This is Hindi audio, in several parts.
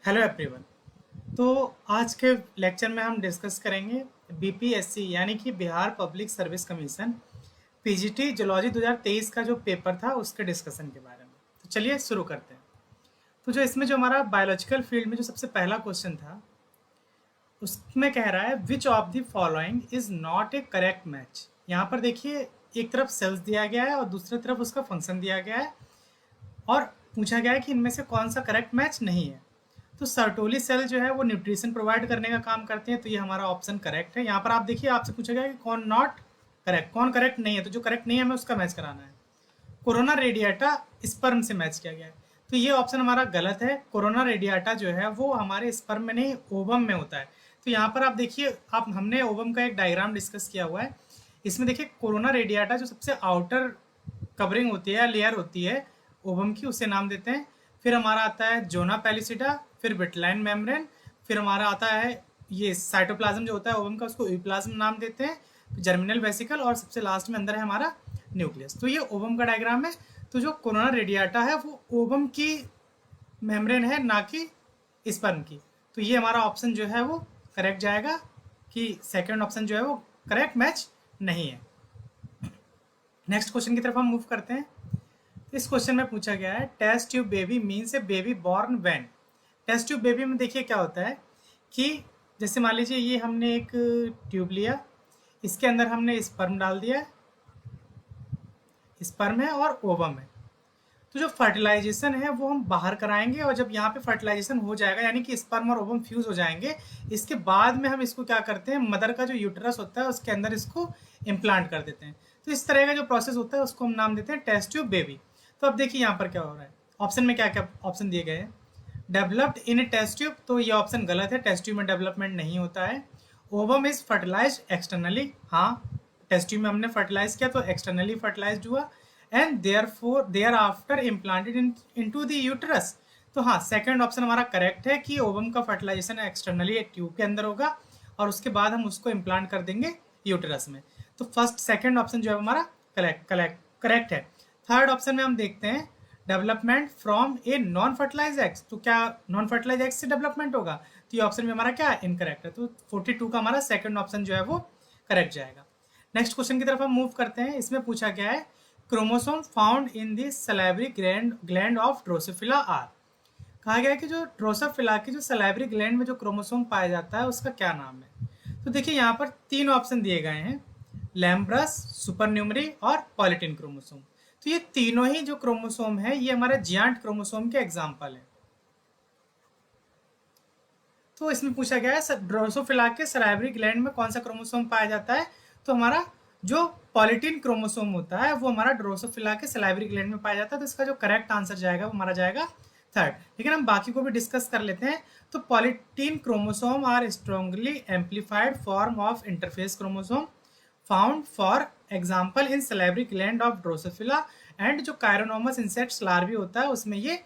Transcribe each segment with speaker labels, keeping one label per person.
Speaker 1: Hello everyone. तो आज के लेक्चर में हम डिस्कस करेंगे बीपीएससी यानी कि Bihar public service commission PGT zoology 2023 का जो पेपर था उसके डिस्कशन के बारे में। तो चलिए शुरू करते हैं। तो जो इसमें जो हमारा बायोलॉजिकल फील्ड में जो सबसे पहला क्वेश्चन था उसमें कह रहा है which of the following is not A correct match. यहाँ पर देखिए, एक तरफ सेल्स दिया गया है और दूसरी तरफ उसका फंक्शन दिया गया है और पूछा गया है कि इनमें से कौन सा करेक्ट मैच नहीं है। तो सर्टोली सेल जो है वो न्यूट्रिशन प्रोवाइड करने का काम करते हैं, तो ये हमारा ऑप्शन करेक्ट है। यहाँ पर आप देखिए, आपसे पूछा गया कि कौन नॉट करेक्ट, कौन करेक्ट नहीं है, तो जो करेक्ट नहीं है हमें उसका मैच कराना है। कोरोना रेडिएटा स्पर्म से मैच किया गया है, तो ये ऑप्शन हमारा गलत है। कोरोना रेडिएटा जो है वो हमारे स्पर्म में नहीं, ओवम में होता है। तो यहाँ पर आप देखिए, आप हमने ओवम का एक डायग्राम डिस्कस किया हुआ है। इसमें देखिए कोरोना रेडिएटा जो सबसे आउटर कवरिंग होती है, लेयर होती है ओवम की, उसे नाम देते हैं। फिर हमारा आता है जोना पैलिसिडा, फिर विटलाइन मेम्ब्रेन, फिर हमारा आता है ये साइटोप्लाज्म जो होता है ओवम का, उसको यूप्लाज्म नाम देते हैं, जर्मिनल वेसिकल, और सबसे लास्ट में अंदर है हमारा न्यूक्लियस। तो ये ओवम का डायग्राम है। तो जो कोरोना रेडिएटा है वो ओवम की मेम्ब्रेन है, ना कि स्पर्म की। तो ये हमारा ऑप्शन जो है वो करेक्ट जाएगा कि सेकंड ऑप्शन जो है वो करेक्ट मैच नहीं है। नेक्स्ट क्वेश्चन की तरफ हम मूव करते हैं। इस क्वेश्चन में पूछा गया है test tube baby means a baby born when. Test tube baby में देखिए क्या होता है कि जैसे मान लीजिए ये हमने एक ट्यूब लिया, इसके अंदर हमने स्पर्म डाल दिया, स्पर्म है और ओवम है। तो जो फर्टिलाइजेशन है वो हम बाहर कराएंगे, और जब यहाँ पे फर्टिलाइजेशन हो जाएगा यानी कि स्पर्म और ओवम फ्यूज हो जाएंगे, इसके बाद में हम इसको क्या करते हैं, मदर का जो यूटेरस होता है उसके अंदर इसको इम्प्लांट कर देते हैं। तो इस तरह का जो प्रोसेस होता है उसको हम नाम देते हैं टेस्ट ट्यूब बेबी। तो अब देखिए यहाँ पर क्या हो रहा है, ऑप्शन में क्या क्या ऑप्शन दिए गए हैं। Developed in a test tube, तो ये ऑप्शन गलत है, टेस्ट ट्यूब में डेवलपमेंट नहीं होता है। ओवम इज फर्टिलाइज एक्सटर्नली, हाँ टेस्ट ट्यूब में हमने फर्टिलाइज किया तो एक्सटर्नली फर्टिलाइज हुआ। And thereafter implanted into the uterus, तो हाँ सेकंड ऑप्शन हमारा करेक्ट है कि ओवम का फर्टिलाइजेशन एक्सटर्नली ट्यूब के अंदर होगा और उसके बाद हम उसको इम्प्लांट कर देंगे यूटरस में। तो फर्स्ट सेकंड ऑप्शन जो है हमारा करेक्ट है। थर्ड ऑप्शन में हम देखते हैं development from a non fertilise eggs, तो क्या नॉन फर्टिलाइज एग्स से डेवलपमेंट होगा, तो ये ऑप्शन में हमारा क्या इनकरेक्ट है। तो 42 का हमारा सेकंड ऑप्शन जो है वो करेक्ट जाएगा। नेक्स्ट क्वेश्चन की तरफ हम मूव करते हैं। इसमें पूछा गया है chromosome found in the salivary gland of drosophila are. कहा गया है कि जो ड्रोसोफिला की जो सलाइवरी ग्लैंड में जो क्रोमोसोम पाया जाता है उसका क्या नाम है। तो देखिए यहाँ पर तीन ऑप्शन दिए गए हैं, लैम्ब्रस, सुपरन्यूमरी और पॉलिटिन क्रोमोसोम। तो ये तीनों ही जो क्रोमोसोम है ये हमारे जियांट क्रोमोसोम के एग्जाम्पल है। तो इसमें पूछा गया है ड्रोसोफिला के सलाइवरी ग्लैंड में कौन सा क्रोमोसोम पाया जाता है, तो हमारा जो पॉलिटिन क्रोमोसोम होता है वो हमारा ड्रोसोफिला के सलाइवरी ग्लैंड में पाया जाता है। तो इसका जो करेक्ट आंसर जाएगा वो हमारा जाएगा थर्ड। लेकिन हम बाकी को भी डिस्कस कर लेते हैं। तो polytene chromosome are strongly amplified form of interphase chromosome found for example in salivary gland of drosophila and जो कायरोनोमस इंसेक्ट्स लार्वी होता है उसमें ये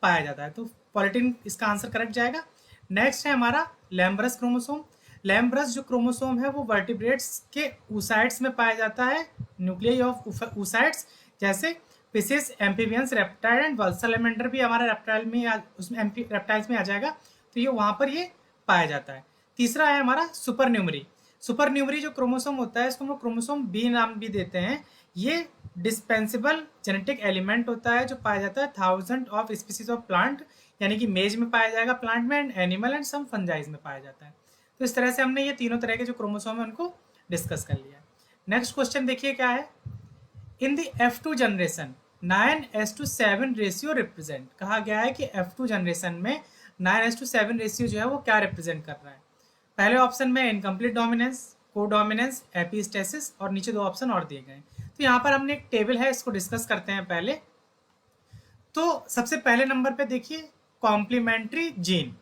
Speaker 1: पाया जाता है। तो पॉलिटीन इसका आंसर करेक्ट जाएगा। नेक्स्ट है हमारा लैम्ब्रस क्रोमोसोम। लैम्ब्रस जो क्रोमोसोम है वो वर्टिब्रेट्स के ऊसाइड्स में पाया जाता है, न्यूक्लियाई ऑफ ऊसाइड्स, जैसे फिशेस, एम्फीबियंस, रेप्टाइल एंड वल्सलेमेंडर भी हमारा रेप्टाइल में उसमें रेप्टाइल्स में आ जाएगा। तो ये वहाँ पर ये पाया जाता है। तीसरा है हमारा सुपर न्यूमरी। सुपर न्यूमरी जो क्रोमोसोम होता है इसको हम लोग क्रोमोसोम बी नाम भी देते हैं। ये डिस्पेंसिबल जेनेटिक एलिमेंट होता है जो पाया जाता है 1000 ऑफ स्पीसीज ऑफ प्लांट, यानी कि मेज में पाया जाएगा प्लांट में, and animal and some fungi में पाया जाता है। तो इस तरह से हमने ये तीनों तरह के जो क्रोमोसोम है उनको डिस्कस कर लिया। नेक्स्ट क्वेश्चन देखिए क्या है, in the F2 generation 9:7 ratio represent. कहा गया है कि F2 जनरेशन में 9:7 रेशियो जो है वो क्या रिप्रेजेंट कर रहा है। पहले ऑप्शन में इनकम्प्लीट डोमिनेंस, को डोमिनेंस, एपिस्टेसिस, और नीचे दो ऑप्शन और दिए गए। तो यहाँ पर हमने एक टेबल है, इसको डिस्कस करते हैं पहले। तो सबसे पहले नंबर पे देखिए कॉम्प्लीमेंट्री जीन।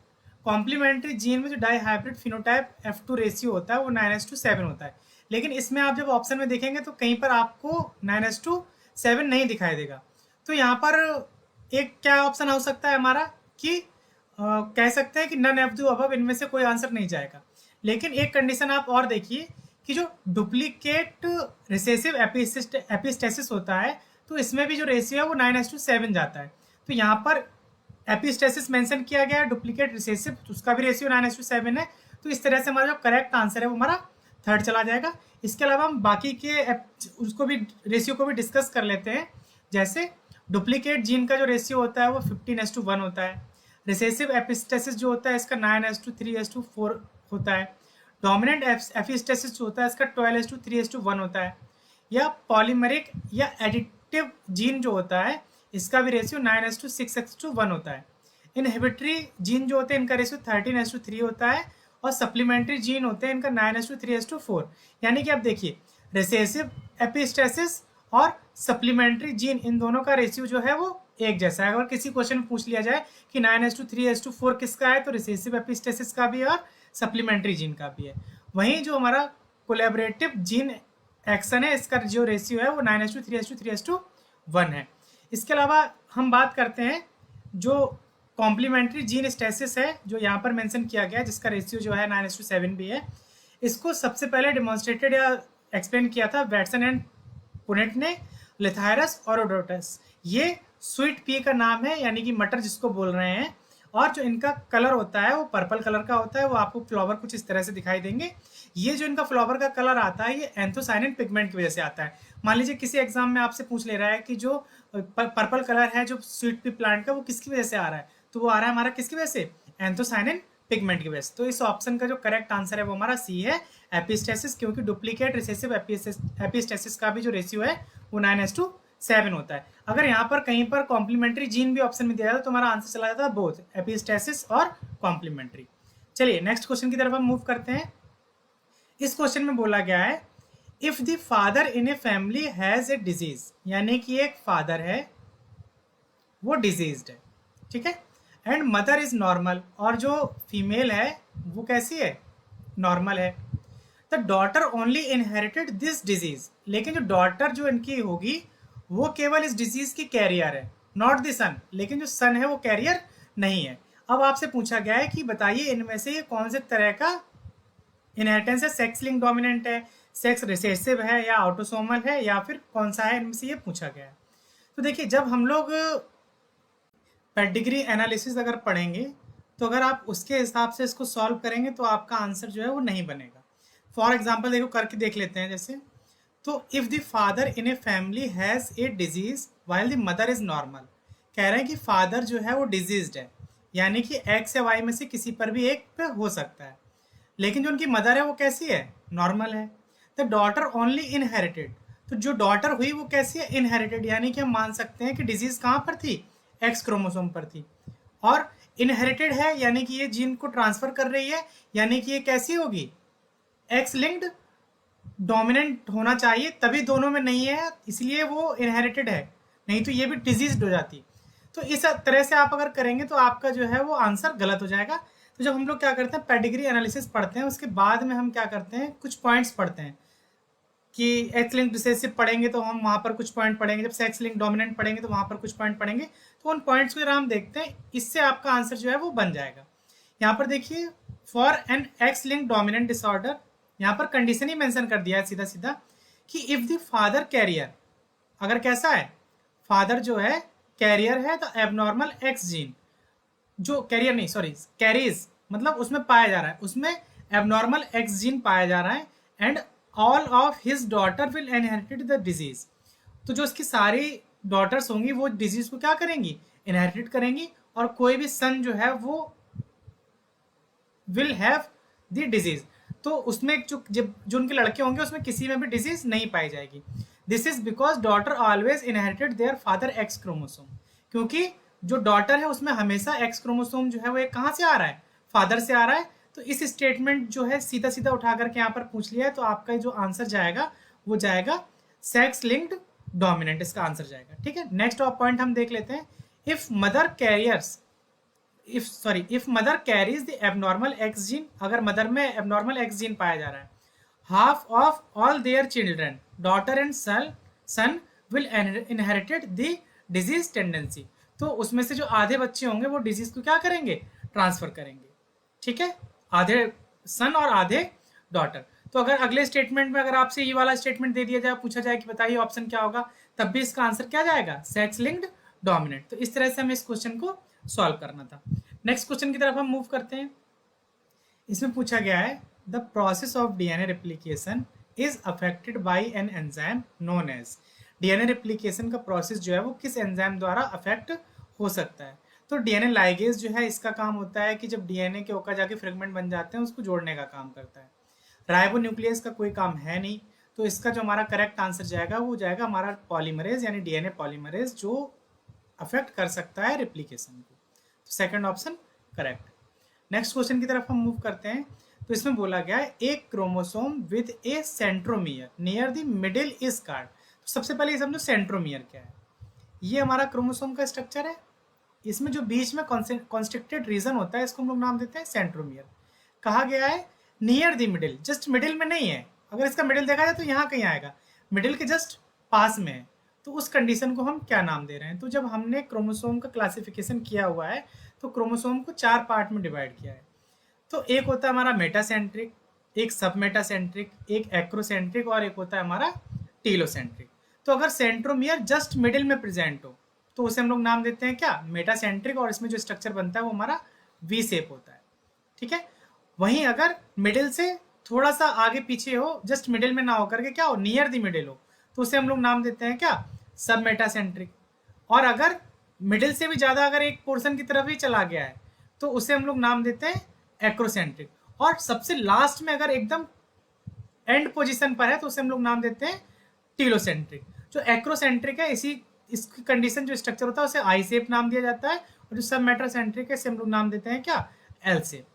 Speaker 1: कॉम्प्लीमेंट्री जीन में जो die hybrid phenotype F2 ratio होता है वो 9:7 होता है। लेकिन इसमें आप जब ऑप्शन में देखेंगे तो कहीं पर आपको 9:7 नहीं दिखाई देगा। तो यहाँ पर एक क्या ऑप्शन हो सकता है हमारा कि कह सकते हैं कि नन ऑफ द अबव, इनमें से कोई आंसर नहीं जाएगा। लेकिन एक कंडीशन आप और देखिए कि जो डुप्लीकेट रिसेसिव एपिस्टेसिस होता है तो इसमें भी जो रेशियो है वो 9:7 जाता है। तो यहाँ पर एपिस्टेसिस मेंशन किया गया है, डुप्लीकेट रिसेसिव उसका भी रेशियो 9:7 है। तो इस तरह से हमारा जो करेक्ट आंसर है वो हमारा थर्ड चला जाएगा। इसके अलावा हम बाकी के उसको भी रेशियो को भी डिस्कस कर लेते हैं। जैसे डुप्लीकेट जीन का जो रेशियो होता है वो 15:1 होता है। रिसेसिव एपिस्टेसिस जो होता है इसका 9:3:4 होता है। डोमिनेंट एपिस्टेसिस जो होता है इसका 12:3:1 होता है। या पॉलीमरिक या एडिटिव जीन जो होता है इसका भी रेशियो 9:6:1 होता है। इनहिबिटरी जीन जो होते हैं इनका रेशियो 13:3 होता है। और सप्लीमेंट्री जीन होते हैं इनका 9:3:4। यानी कि आप देखिए रिसेसिव एपिस्टेसिस और सप्लीमेंट्री जीन इन दोनों का रेशियो जो है वो एक जैसा है। अगर किसी क्वेश्चन में पूछ लिया जाए कि 9:3:4 किसका है, तो रिसेसिव एपिस्टेसिस का भी है और सप्लीमेंट्री जीन का भी है। वहीं जो हमारा कोलैबोरेटिव जीन एक्शन है इसका जो रेशियो है वो 9:3:3:1 है। इसके अलावा हम बात करते हैं जो कॉम्प्लीमेंट्री जीन स्टेसिस है जो यहाँ पर मेंशन किया गया है, जिसका रेशियो जो है 9:7 भी है। इसको सबसे पहले डिमॉन्स्ट्रेटेड या एक्सप्लेन किया था वैटसन एंड पुनेट ने, लिथायरस और ओडोटस। ये स्वीट पी का नाम है, यानी कि मटर जिसको बोल रहे हैं। और जो इनका कलर होता है वो पर्पल कलर का होता है। वो आपको फ्लावर कुछ इस तरह से दिखाई देंगे। ये जो इनका फ्लावर का कलर आता है ये एंथोसायनिन पिगमेंट की वजह से आता है। मान लीजिए किसी एग्जाम में आपसे पूछ ले रहा है कि जो पर्पल कलर है जो स्वीट पी प्लांट का वो किसकी वजह से आ रहा है, तो वो आ रहा है हमारा किसकी वजह से, एंथोसायनिन पिगमेंट की वजह से। तो इस ऑप्शन का जो करेक्ट आंसर है वो हमारा सी है, एपिस्टेसिस। क्योंकि डुप्लीकेट रिसेसिव एपिस्टेसिस का भी जो रेशियो है वो 9:7 होता है। अगर यहाँ पर कहीं पर कॉम्प्लीमेंट्री जीन भी ऑप्शन में दिया जाता तो हमारा आंसर चला जाता बोथ एपिस्टेसिस और कॉम्प्लीमेंट्री। चलिए नेक्स्ट क्वेश्चन की तरफ हम मूव करते हैं। इस क्वेश्चन में बोला गया है if the father in a family has a disease, यानी कि एक फादर है वो डिजीज्ड है, ठीक है, एंड मदर इज नॉर्मल, और जो फीमेल है वो कैसी है, नॉर्मल है। The daughter only inherited this disease, लेकिन जो डॉटर जो इनकी होगी वो केवल इस डिजीज की कैरियर है, नॉट द सन, लेकिन जो सन है वो कैरियर नहीं है। अब आपसे पूछा गया है कि बताइए इनमें से ये कौन से तरह का इनहेरिटेंस है, सेक्स लिंक डोमिनेंट है, सेक्स रिसेसिव है, या ऑटोसोमल है, या फिर कौन सा है, इनमें से ये पूछा गया है। तो देखिए जब हम लोग पेडिग्री एनालिसिस अगर पढ़ेंगे तो अगर आप उसके हिसाब से इसको सॉल्व करेंगे तो आपका आंसर जो है वो नहीं बनेगा। फॉर एग्जाम्पल देखो करके देख लेते हैं। जैसे तो if the father in a family has a disease while the mother is normal, कह रहे हैं कि फादर जो है वो डिजीज्ड है, यानी कि एक्स या वाई में से किसी पर भी एक पे हो सकता है, लेकिन जो उनकी मदर है वो कैसी है, नॉर्मल है। द डॉटर ओनली इनहेरिटेड, तो जो डॉटर हुई वो कैसी है, इनहेरिटेड, यानी कि हम मान सकते हैं कि डिजीज कहाँ पर थी, एक्स क्रोमोसोम पर थी। और इनहेरिटेड है यानी कि ये जीन को ट्रांसफर कर रही है, यानी कि ये कैसी होगी, एक्स लिंक्ड डोमिनेंट होना चाहिए, तभी दोनों में नहीं है इसलिए वो इनहेरिटेड है, नहीं तो ये भी डिजीज्ड हो जाती। तो इस तरह से आप अगर करेंगे तो आपका जो है वो आंसर गलत हो जाएगा। तो जब हम लोग क्या करते हैं पेडिग्री एनालिसिस पढ़ते हैं उसके बाद में हम क्या करते हैं कुछ पॉइंट्स पढ़ते हैं कि एक्स लिंक रिसेसिव पढ़ेंगे तो हम वहाँ पर कुछ पॉइंट पढ़ेंगे, जब सेक्स लिंक डोमिनेंट पढ़ेंगे तो वहाँ पर कुछ पॉइंट पढ़ेंगे। तो उन पॉइंट्स को हम देखते हैं, इससे आपका आंसर जो है वो बन जाएगा। यहाँ पर देखिए for an X linked dominant disorder, यहाँ पर कंडीशन ही मेंशन कर दिया है सीधा सीधा कि इफ द फादर कैरियर, अगर कैसा है, फादर जो है कैरियर है तो एबनॉर्मल एक्स जीन, जो कैरियर नहीं सॉरी कैरीज मतलब उसमें पाया जा रहा है, उसमें एबनॉर्मल एक्स जीन पाया जा रहा है, and all of his daughter will inherited the disease, तो जो उसकी सारी डॉटर्स होंगी वो डिजीज को क्या करेंगी, इनहेरिटेड करेंगी, और कोई भी सन जो है वो विल हैव द डिजीज, तो उसमें जो उनके लड़के होंगे उसमें किसी में भी डिजीज नहीं पाई जाएगी। This is because daughter always inherited their father x chromosome, क्योंकि जो डॉटर है उसमें हमेशा एक्स क्रोमोसोम जो है वो एक कहाँ से आ रहा है, फादर से आ रहा है। तो इस स्टेटमेंट जो है सीधा सीधा उठा करके यहाँ पर पूछ लिया है, तो आपका जो आंसर जाएगा वो जाएगा सेक्स लिंक्ड डोमिनेंट, इसका आंसर जाएगा। ठीक है, नेक्स्ट पॉइंट हम देख लेते हैं। If mother carriers if mother carries the abnormal X gene, अगर मदर में एबनॉर्मल एक्स जीन पाया जा रहा है, half of all their children daughter and son will inherited the disease tendency, तो उसमें से जो आधे बच्चे होंगे वो डिजीज को क्या करेंगे, ट्रांसफर करेंगे। ठीक है, आधे सन और आधे डॉटर। तो अगर अगले स्टेटमेंट में अगर आपसे ये वाला स्टेटमेंट दे दिया जाए, पूछा जाए कि बताइए ऑप्शन क्या होगा, तब भी इसका आंसर क्या जाएगा, सेक्स लिंक्ड डोमिनेंट। तो इस तरह से हम इस क्वेश्चन को सॉल्व करना था। नेक्स्ट क्वेश्चन की तरफ हम मूव करते हैं। इसमें पूछा गया है the process of DNA replication is affected by an enzyme known as. DNA replication का प्रोसेस जो है वो किस एंजाइम द्वारा अफेक्ट हो सकता है? तो डीएनए लाइगेज जो है इसका काम होता है कि जब डीएनए के ओका जाके फ्रेगमेंट बन जाते हैं उसको जोड़ने का काम करता है। राइबोन्यूक्लियस का कोई काम है नहीं, तो इसका जो हमारा करेक्ट आंसर जाएगा वो जाएगा हमारा पॉलीमरेज यानी डीएनए पॉलीमरेज जो अफेक्ट कर सकता है रेप्लिकेशन को। तो second option correct. Next question की तरफ हम मूव करते हैं। तो इसमें बोला गया है एक chromosome with A centromere near the middle is called. तो सबसे पहले ये समझो सेंट्रोमियर क्या है। ये हमारा क्रोमोसोम का स्ट्रक्चर है, इसमें जो बीच में कॉन्स्ट्रिक्टेड रीजन होता है इसको हम लोग नाम देते हैं सेंट्रोमियर। कहा गया है near the middle, just middle में नहीं है। अगर इसका मिडिल देखा जाए तो यहाँ कहीं आएगा, मिडिल के जस्ट पास में है। तो उस कंडीशन को हम क्या नाम दे रहे हैं? तो जब हमने क्रोमोसोम का क्लासिफिकेशन किया हुआ है तो क्रोमोसोम को 4 पार्ट में डिवाइड किया है। तो एक होता है हमारा मेटासेंट्रिक, एक सब मेटासेंट्रिक, एक एक्रोसेंट्रिक और एक होता है हमारा टीलोसेंट्रिक। तो अगर सेंट्रोमियर जस्ट मिडिल में प्रेजेंट हो तो उसे हम लोग नाम देते हैं क्या? मेटासेंट्रिक। और इसमें जो स्ट्रक्चर बनता है वो हमारा वी शेप होता है। ठीक है। वहीं अगर मिडिल से थोड़ा सा आगे पीछे हो, जस्ट मिडिल में ना होकर के क्या हो, नियर द मिडिल हो, तो उसे हम लोग नाम देते हैं क्या? सब मेटासेंट्रिक। और अगर मिडिल से भी ज्यादा अगर एक पोर्शन की तरफ ही चला गया है तो उसे हम लोग नाम देते हैं एक्रोसेंट्रिक। और सबसे लास्ट में अगर एकदम एंड पोजीशन पर है तो उसे हम लोग नाम देते हैं टीलोसेंट्रिक। जो एक्रोसेंट्रिक है इसकी कंडीशन जो स्ट्रक्चर होता है उसे आई शेप नाम दिया जाता है, और जो सब मेटासेंट्रिक है इसे हम लोग नाम देते हैं क्या? L shape.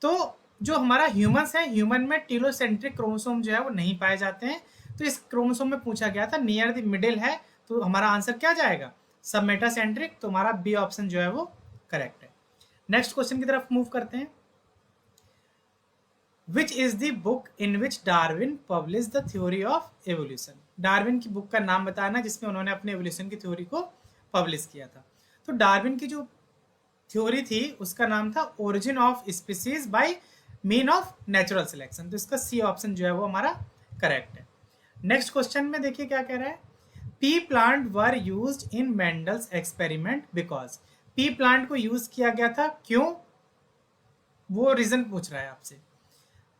Speaker 1: तो जो हमारा ह्यूमंस है, ह्यूमन में टीलोसेंट्रिक क्रोमोसोम जो है वो नहीं पाए जाते हैं। तो इस क्रोमोसोम में पूछा गया था नियर द मिडिल है, तो हमारा आंसर क्या जाएगा? सब मेटासेंट्रिक। तो हमारा बी ऑप्शन जो है वो करेक्ट है। नेक्स्ट क्वेश्चन की तरफ मूव करते हैं। Which is the book in which Darwin publish the theory of evolution? Darwin की बुक का नाम बताना जिसमें उन्होंने अपने एवोल्यूशन की थ्योरी को पब्लिश किया था। तो डार्विन की जो थ्योरी थी उसका नाम था origin of species bye mean of natural selection. तो इसका सी ऑप्शन जो है वो हमारा करेक्ट है। नेक्स्ट क्वेश्चन में देखिए क्या कह रहा है। P plant were used in Mendel's experiment because. P plant को यूज किया गया था, क्यों? वो रीजन पूछ रहा है आपसे।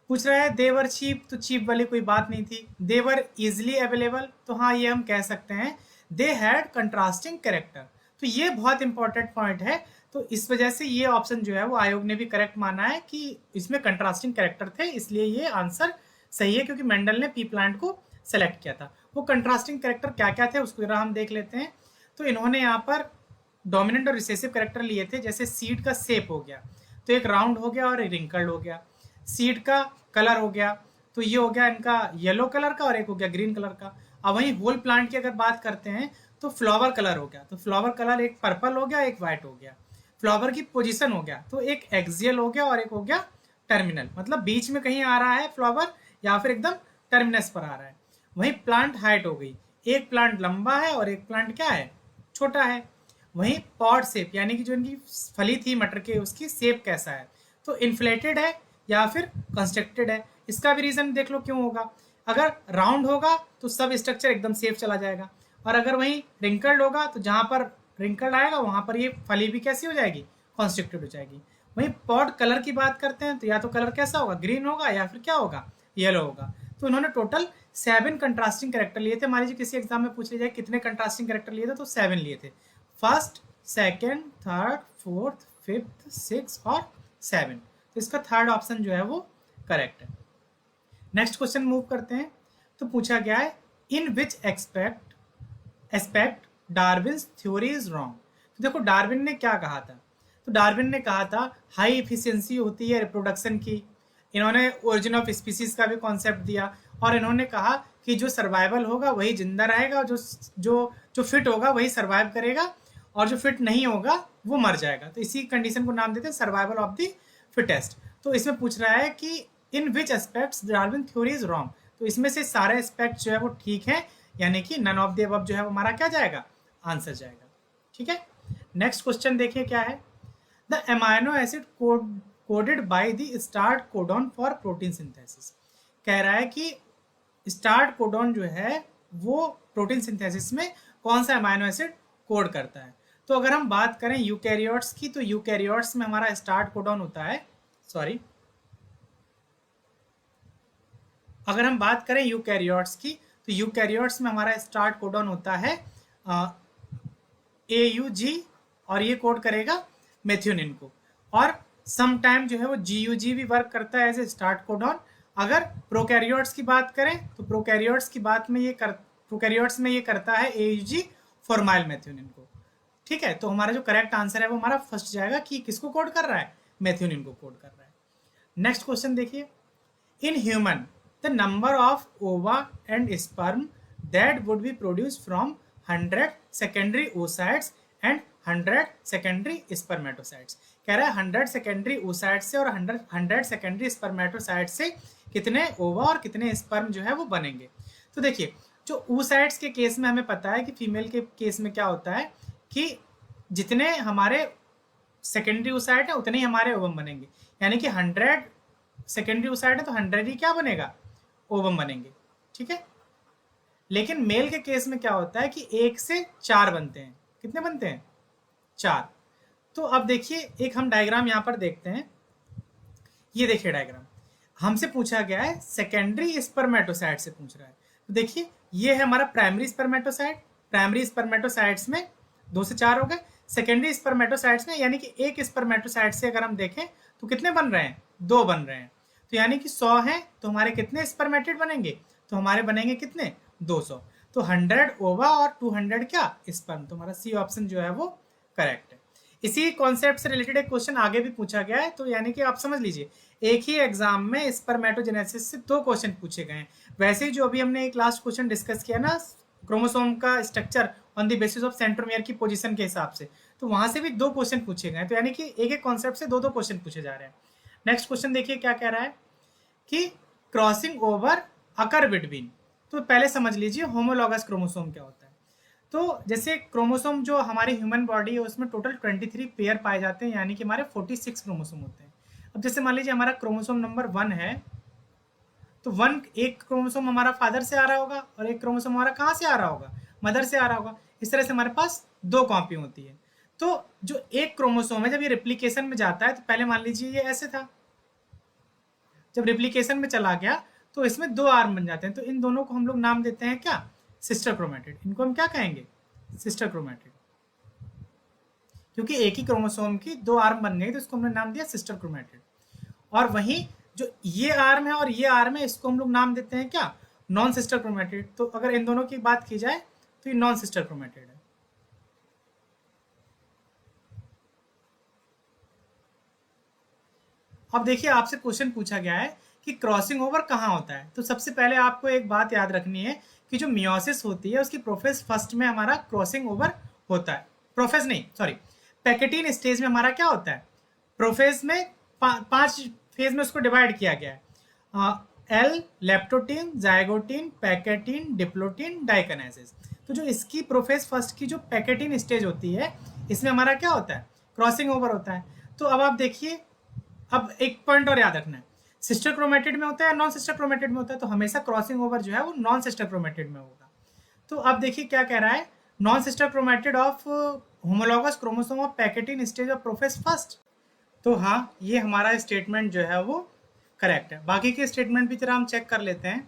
Speaker 1: पूछ रहा है देवर चीप, तो चीप वाली कोई बात नहीं थी। देवर इजिली अवेलेबल, तो हाँ ये हम कह सकते हैं। दे हैड कंट्रास्टिंग कैरेक्टर, तो ये बहुत इंपॉर्टेंट पॉइंट है। तो इस वजह से ये ऑप्शन जो है वो आयोग ने भी करेक्ट माना है कि इसमें कंट्रास्टिंग कैरेक्टर थे, इसलिए ये आंसर सही है क्योंकि मेंडल ने पी प्लांट को सेलेक्ट किया था। वो कंट्रास्टिंग कैरेक्टर क्या क्या थे उसको जरा हम देख लेते हैं। तो इन्होंने यहाँ पर डोमिनेंट और रिसेसिव कैरेक्टर लिए थे। जैसे सीड का शेप हो गया, तो एक राउंड हो गया और एक रिंकल्ड हो गया। सीड का कलर हो गया, तो ये हो गया इनका येलो कलर का और एक हो गया ग्रीन कलर का। अब वहीं होल प्लांट की अगर बात करते हैं तो फ्लावर कलर हो गया, तो फ्लावर कलर एक पर्पल हो गया एक वाइट हो गया। फ्लावर की पोजीशन हो गया, तो एक एक्सियल हो गया और एक हो गया टर्मिनल, मतलब बीच में कहीं आ रहा है फ्लावर या फिर एकदम टर्मिनस पर आ रहा है। वहीं प्लांट हाइट हो गई, एक प्लांट लंबा है और एक प्लांट क्या है? छोटा है। वहीं पॉड शेप यानी कि जो इनकी फली थी मटर के उसकी शेप कैसा है? तो इन्फ्लेटेड है या फिर कंस्ट्रक्टेड है। इसका भी रीजन देख लो क्यों होगा। अगर राउंड होगा तो सब स्ट्रक्चर एकदम सेफ चला जाएगा, और अगर वहीं रिंकल्ड होगा तो जहां पर रिंकल्ड आएगा वहां पर ये फली भी कैसी हो जाएगी? कॉन्स्ट्रिक्टेड हो जाएगी। वहीं पॉड कलर की बात करते हैं तो या तो कलर कैसा होगा? ग्रीन होगा या फिर क्या होगा? येलो होगा। तो इन्होंने टोटल 7 कंट्रास्टिंग कैरेक्टर लिए थे। मान लीजिए किसी एग्जाम में पूछ लिया जाए कितने कंट्रास्टिंग कैरेक्टर लिए थे, तो 7 लिए थे। First, second, third, fourth, fifth, 6 और 7। तो इसका थर्ड ऑप्शन जो है वो करेक्ट है। नेक्स्ट क्वेश्चन मूव करते हैं। तो पूछा गया है in which aspect Darwin's theory is wrong. तो देखो डार्विन ने क्या कहा था। तो डार्विन ने कहा था हाई इफिशियंसी होती है रिप्रोडक्शन की। इन्होंने ओरिजिन ऑफ स्पीसीज का भी कॉन्सेप्ट दिया, और इन्होंने कहा कि जो सर्वाइवल होगा वही जिंदा रहेगा, और जो फिट होगा वही सर्वाइव करेगा, और जो फिट नहीं होगा वो मर जाएगा। तो इसी कंडीशन को नाम देते हैं सर्वाइवल ऑफ द फिटेस्ट। तो इसमें पूछ रहा है कि in which aspects Darwin theory is wrong. तो इसमें से सारे एस्पेक्ट जो है वो ठीक है, यानी कि नन ऑफ द अबव जो है वो हमारा क्या जाएगा? आंसर जाएगा। ठीक है। नेक्स्ट क्वेश्चन देखिए क्या है। The amino acid coded by the start codon for protein synthesis. कह रहा है कि स्टार्ट कोडॉन जो है वो प्रोटीन सिंथेसिस में कौन सा एमाइनो एसिड कोड करता है। तो अगर हम बात करें यूकैरियोट्स की, तो यूकैरियोट्स में हमारा स्टार्ट कोडॉन होता है, सॉरी, अगर हम बात करें यूकैरियोट्स की, तो यूकैरियोट्स में हमारा स्टार्ट कोडॉन होता है AUG, और ये कोड करेगा मेथियोनिन को। और सम टाइम जो है वो GUG भी वर्क करता है एज ए स्टार्ट कोडॉन। अगर प्रोकैरियोट्स की बात करें तो प्रोकैरियोट्स में ये करता है AUG फॉर्माइल मेथियोनिन को। ठीक है, तो हमारा जो करेक्ट आंसर है वो हमारा फर्स्ट जाएगा कि किसको कोड कर रहा है, मेथियोनिन को कोड कर रहा है। नेक्स्ट क्वेश्चन देखिए, in human the number of ओवा and sperm that would be produce from 100 secondary oocytes and 100 secondary spermatocytes. कह रहा है 100 सेकेंडरी oocytes से और 100 सेकेंडरी स्पर्मेटोसाइट्स से कितने ओवा और कितने स्पर्म जो है वो बनेंगे। तो देखिए, जो oocytes के केस में हमें पता है कि फीमेल के केस में क्या होता है कि जितने हमारे सेकेंडरी oocyte है उतने ही हमारे ओवम बनेंगे, यानी कि 100 सेकेंडरी oocyte है तो 100 ही क्या बनेगा, ओवम बनेंगे। ठीक है, लेकिन मेल के केस में क्या होता है कि 1 से 4 बनते हैं। कितने बनते हैं, 4। तो अब देखिए, एक हम डायग्राम यहाँ पर देखते हैं। ये देखिए डायग्राम, हमसे पूछा गया है सेकेंडरी स्पर्मेटोसाइट से पूछ रहा है। तो देखिए, ये है हमारा प्राइमरी स्पर्मेटोसाइट। प्राइमरी स्पर्मेटोसाइट्स में 2 से 4 हो गए। सेकेंडरी स्पर्मेटोसाइट्स में यानी कि एक स्पर्मेटोसाइट से अगर हम देखें तो कितने बन रहे हैं, 2 बन रहे हैं। तो यानी कि 100 है तो हमारे कितने स्पर्मेटिड बनेंगे, तो हमारे बनेंगे कितने, 200। तो 100 ओवा और 200 क्या, स्पर्म। तो हमारा सी ऑप्शन जो है वो करेक्ट है। इसी कॉन्सेप्ट से रिलेटेड एक क्वेश्चन आगे भी पूछा गया है। तो यानी कि आप समझ लीजिए, एक ही एग्जाम में स्पर्मेटोजेनेसिस से 2 क्वेश्चन पूछे गए हैं। वैसे ही जो अभी हमने एक लास्ट क्वेश्चन डिस्कस किया ना, क्रोमोसोम का structure on the basis of centromere की पोजीशन के हिसाब से, तो वहां से भी 2 क्वेश्चन पूछे गए। तो यानी कि एक एक कॉन्सेप्ट से 2-2 क्वेश्चन पूछे जा रहे हैं। नेक्स्ट क्वेश्चन देखिए क्या कह रहा है कि क्रॉसिंग ओवर अकर बिटवीन। तो पहले समझ लीजिए होमोलॉगस क्रोमोसोम क्या होता है। तो जैसे क्रोमोसोम जो हमारी ह्यूमन बॉडी है उसमें टोटल 23 पेयर पाए जाते हैं, यानी कि हमारे 46 क्रोमोसोम होते हैं। अब जैसे मान लीजिए हमारा क्रोमोसोम नंबर 1 है, तो 1 एक क्रोमोसोम हमारा फादर से आ रहा होगा और एक क्रोमोसोम हमारा कहाँ से आ रहा होगा, मदर से आ रहा होगा। इस तरह से हमारे पास 2 कॉपी होती है। तो जो एक क्रोमोसोम है जब ये रिप्लीकेशन में जाता है, तो पहले मान लीजिए ये ऐसे था, जब रिप्लीकेशन में चला गया तो इसमें 2 आर्म बन जाते हैं। तो इन दोनों को हम लोग नाम देते हैं क्या, सिस्टर क्रोमेटिड। इनको हम क्या कहेंगे, सिस्टर क्रोमेटिड, क्योंकि एक ही क्रोमोसोम की 2 आर्म बन गई तो इसको हमने नाम दिया सिस्टर क्रोमेटिड। और वहीं जो ये आर्म है और ये आर्म है, इसको हम लोग नाम देते हैं क्या, नॉन सिस्टर क्रोमेटिड। तो अगर इन दोनों की बात की जाए तो ये नॉन सिस्टर क्रोमेटिड है। अब देखिए, आपसे क्वेश्चन पूछा गया है कि क्रॉसिंग ओवर कहाँ होता है। तो सबसे पहले आपको एक बात याद रखनी है कि जो मियोसिस होती है उसकी प्रोफेज फर्स्ट में हमारा क्रॉसिंग ओवर होता है। प्रोफेज नहीं, सॉरी, पैकेटिन स्टेज में हमारा क्या होता है, प्रोफेज में 5 फेज में उसको डिवाइड किया गया है, L, leptotene, zygotene, pachytene, diplotene, diakinesis. तो जो इसकी प्रोफेज फर्स्ट की जो पैकेटिन स्टेज होती है, इसमें हमारा क्या होता है, क्रॉसिंग ओवर होता है। तो अब आप देखिए, अब एक पॉइंट और याद रखना है, सिस्टर क्रोमेटिड में होता है या नॉन सिस्टर क्रोमेटिड में होता है, तो हमेशा क्रॉसिंग ओवर जो है वो नॉन सिस्टर क्रोमेटिड में होगा। तो अब देखिए क्या कह रहा है, non sister chromatid of homologous chromosome of pachytene stage of prophase first. तो हाँ, ये हमारा स्टेटमेंट जो है वो करेक्ट है। बाकी के स्टेटमेंट भी जरा हम चेक कर लेते हैं।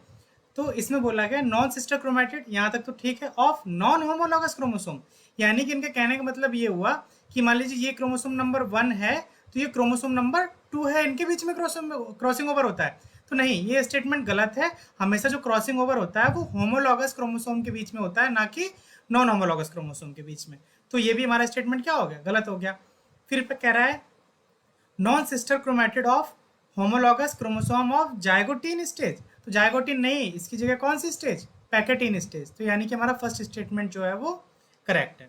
Speaker 1: तो इसमें बोला गया नॉन सिस्टर क्रोमेटिड, यहाँ तक तो ठीक है, ऑफ नॉन होमोलॉगस क्रोमोसोम, यानी कि इनके कहने का मतलब ये हुआ कि मान लीजिए ये क्रोमोसोम नंबर 1 है तो ये क्रोमोसोम नंबर 2 है, इनके बीच में क्रॉसिंग ओवर होता है। तो नहीं, ये स्टेटमेंट गलत है। हमेशा जो क्रॉसिंग ओवर होता है वो होमोलॉगस क्रोमोसोम के बीच में होता है, ना कि नॉन होमोलॉगस क्रोमोसोम के बीच में। तो ये भी हमारा स्टेटमेंट क्या हो गया, गलत हो गया। फिर कह रहा है non sister chromatid of homologous chromosome of zygotene stage. तो जाइगोटीन नहीं, इसकी जगह कौन सी स्टेज, पैकेटिन स्टेज। तो यानी कि हमारा फर्स्ट स्टेटमेंट जो है वो करेक्ट है।